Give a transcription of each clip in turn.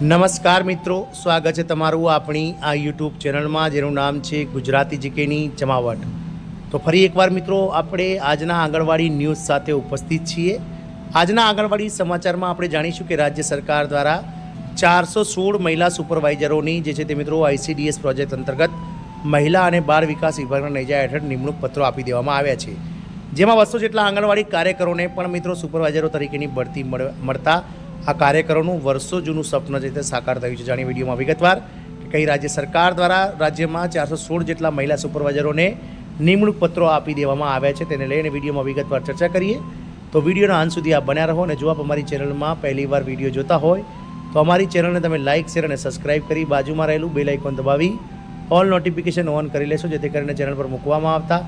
નમસ્કાર મિત્રો, સ્વાગત છે તમારું આપણી આ યુટ્યુબ ચેનલમાં જેનું નામ છે ગુજરાતી જીકેની જમાવટ। તો ફરી એકવાર મિત્રો આપણે આજના આંગણવાડી ન્યૂઝ સાથે ઉપસ્થિત છીએ। આજના આંગણવાડી સમાચારમાં આપણે જાણીશું કે રાજ્ય સરકાર દ્વારા 416 મહિલા સુપરવાઇઝરોની જે છે તે મિત્રો ICDS પ્રોજેક્ટ અંતર્ગત મહિલા અને બાળ વિકાસ વિભાગના નેજા હેઠળ નિમણૂક પત્રો આપી દેવામાં આવ્યા છે, જેમાં 200 જેટલા આંગણવાડી કાર્યકરોને પણ મિત્રો સુપરવાઇઝરો તરીકેની બઢતી મળતા આ કાર્યકરોનું વર્ષો જૂનું સપન જે તે સાકાર થયું છે। જાણી વિડીયોમાં વિગતવાર કે કઈ રાજ્ય સરકાર દ્વારા રાજ્યમાં 416 જેટલા મહિલા સુપરવાઇઝરોને નિમણૂક પત્રો આપી દેવામાં આવ્યા છે, તેને લઈને વિડીયોમાં વિગતવાર ચર્ચા કરીએ। તો વિડીયોના અંત સુધી આપ બન્યા રહો અને જો આપ અમારી ચેનલમાં પહેલીવાર વિડીયો જોતા હોય તો અમારી ચેનલને તમે લાઇક, શેર અને સબસ્ક્રાઇબ કરી બાજુમાં રહેલું બેલ આઇકોન દબાવી ઓલ નોટિફિકેશન ઓન કરી લેશો, જેથી કરીને ચેનલ પર મૂકવામાં આવતા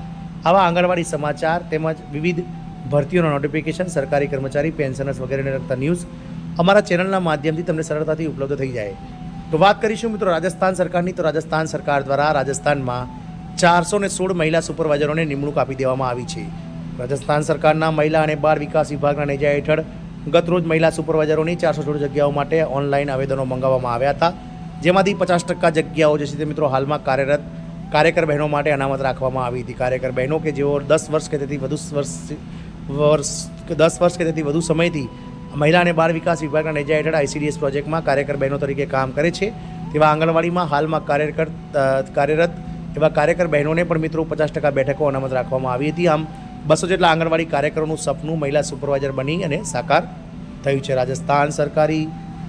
આવા આંગણવાડી સમાચાર તેમજ વિવિધ ભરતીઓના નોટિફિકેશન, સરકારી કર્મચારી, પેન્શનર્સ વગેરેને લગતા ન્યૂઝ અમારા ચેનલના માધ્યમથી તમને સરળતાથી ઉપલબ્ધ થઈ જાય। તો વાત કરીશું મિત્રો રાજસ્થાન સરકારની। તો રાજસ્થાન સરકાર દ્વારા રાજસ્થાનમાં 416 મહિલા સુપરવાઇઝરોને નિમણૂક આપી દેવામાં આવી છે। રાજસ્થાન સરકારના મહિલા અને બાળ વિકાસ વિભાગના નેજા હેઠળ ગતરોજ મહિલા સુપરવાઇઝરોની 416 જગ્યાઓ માટે ઓનલાઈન આવેદનો મંગાવવામાં આવ્યા હતા, જેમાંથી 50% જગ્યાઓ જે છે તે મિત્રો હાલમાં કાર્યરત કાર્યકર બહેનો માટે અનામત રાખવામાં આવી હતી। કાર્યકર બહેનો કે જેઓ 10 વર્ષ કે તેથી વધુ સમયથી મહિલા અને બાળ વિકાસ વિભાગના નેજા હેઠળ ICDS પ્રોજેક્ટમાં કાર્યકર બહેનો તરીકે કામ કરે છે, તેવા આંગણવાડીમાં હાલમાં કાર્યરત એવા કાર્યકર બહેનોને પણ મિત્રો 50% બેઠકો અનામત રાખવામાં આવી હતી। આમ 200 જેટલા આંગણવાડી કાર્યકરોનું સપનું મહિલા સુપરવાઇઝર બની અને સાકાર થયું છે। રાજસ્થાન સરકારી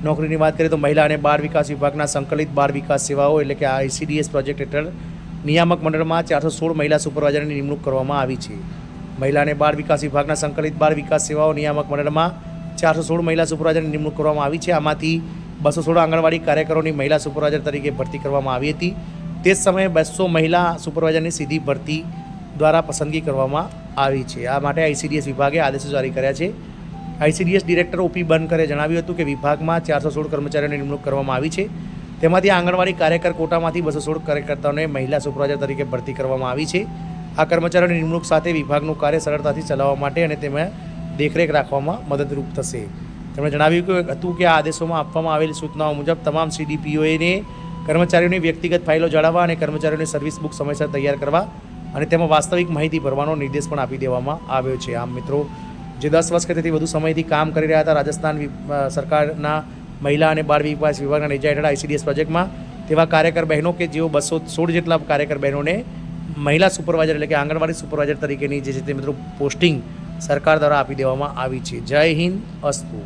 નોકરીની વાત કરીએ તો મહિલા અને બાળ વિકાસ વિભાગના સંકલિત બાળ વિકાસ સેવાઓ એટલે કે ICDS પ્રોજેક્ટ હેઠળ નિયામક મંડળમાં 416 મહિલા સુપરવાઇઝરની નિમણૂક કરવામાં આવી છે। મહિલા અને બાળ વિકાસ વિભાગના સંકલિત બાળ વિકાસ સેવાઓ નિયામક મંડળમાં 416 મહિલા સુપરવાઇઝરની નિમણૂક કરવામાં આવી છે। આમાંથી 216 આંગણવાડી કાર્યકરોની મહિલા સુપરવાઇઝર તરીકે ભરતી કરવામાં આવી હતી। તે જ સમયે 200 મહિલા સુપરવાઇઝરની સીધી ભરતી દ્વારા પસંદગી કરવામાં આવી છે। આ માટે ICDS વિભાગે આદેશો જારી કર્યા છે। ICDS ડિરેક્ટર OP બનકરે જણાવ્યું હતું કે વિભાગમાં 416 કર્મચારીઓની નિમણૂક કરવામાં આવી છે, તેમાંથી આંગણવાડી કાર્યકર કોટામાંથી 216 કાર્યકર્તાઓને મહિલા સુપરવાઇઝર તરીકે ભરતી કરવામાં આવી છે। આ કર્મચારીઓની નિમણૂક સાથે વિભાગનું કાર્ય સરળતાથી ચલાવવા માટે અને તેમાં દેખરેખ રાખવામાં મદદરૂપ થશે। તેમણે જણાવ્યું હતું કે આ આદેશોમાં આપવામાં આવેલી સૂચનાઓ મુજબ તમામ CDPOને કર્મચારીઓની વ્યક્તિગત ફાઇલો જાળવવા અને કર્મચારીઓની સર્વિસ બુક સમયસર તૈયાર કરવા અને તેમાં વાસ્તવિક માહિતી ભરવાનો નિર્દેશ પણ આપી દેવામાં આવ્યો છે। આમ મિત્રો જે 10 વર્ષ કે તેથી વધુ સમયથી કામ કરી રહ્યા હતા રાજસ્થાન સરકારના મહિલા અને બાળ વિકાસ વિભાગના નેજા હેઠળ ICDS પ્રોજેક્ટમાં, તેવા કાર્યકર બહેનો કે જેઓ 216 જેટલા કાર્યકર બહેનોને મહિલા સુપરવાઇઝર એટલે કે આંગણવાડી સુપરવાઇઝર તરીકેની જે છે તે મિત્રો પોસ્ટિંગ સરકાર દ્વારા આપી દેવામાં આવી છે। જય હિન્દ, અસ્તુ।